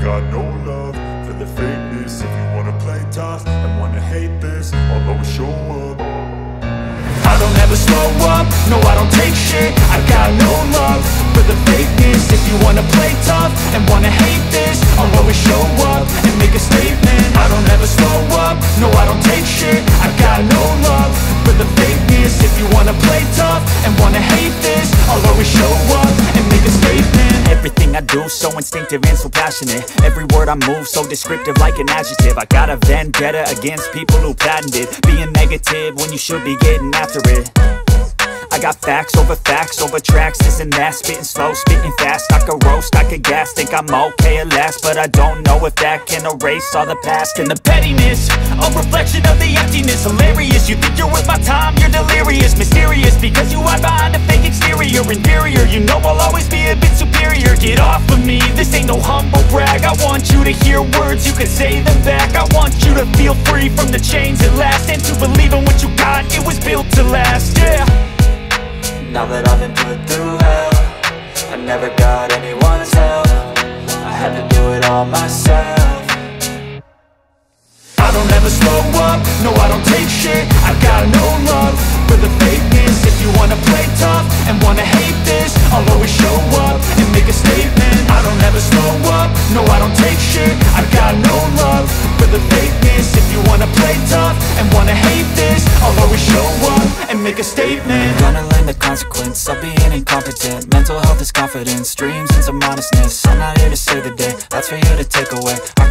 got no love for the fakeness. If you wanna play tough and wanna hate this, I'll always show up. I don't ever slow up, no I don't take shit. I got no love for the fakeness. If you wanna play tough and wanna hate this, I'll always show up and make a statement. I don't ever slow up, no I don't take shit. I got no love for the fakeness. If you wanna play tough and wanna hate this, I'll always show up and make a statement. Everything I do so instinctive and so passionate. Every word I move so descriptive like an adjective. I got a vendetta against people who patented being negative when you should be getting after it. I got facts over tracks, this and that. Spitting slow, spitting fast, I could roast, I could gas. Think I'm okay at last, but I don't know if that can erase all the past. And the pettiness, a reflection of the emptiness. Hilarious, you think you're worth my time, you're delirious. Mysterious, because you hide behind a fake exterior. Inferior, you know I'll always be a bit superior. Get off of me, this ain't no humble brag. I want you to hear words, you can say them back. I want you to feel free from the chains at last, and to believe in what you got, it was built to last, yeah. Now that I've been put through hell, I never got anyone's help. I had to do it all myself. I don't ever slow up, no I don't take shit. I got no love for the fakeness. If you wanna play tough and wanna hate this, I'll always show up and make a statement. I don't ever slow up, no I don't take shit. I got no love for the fakeness. If you wanna play tough and wanna hate this, I'll always show up and make a statement. Gonna learn the consequence of being incompetent. Mental health is confidence, dreams and some honestness. I'm not here to save the day, that's for you to take away.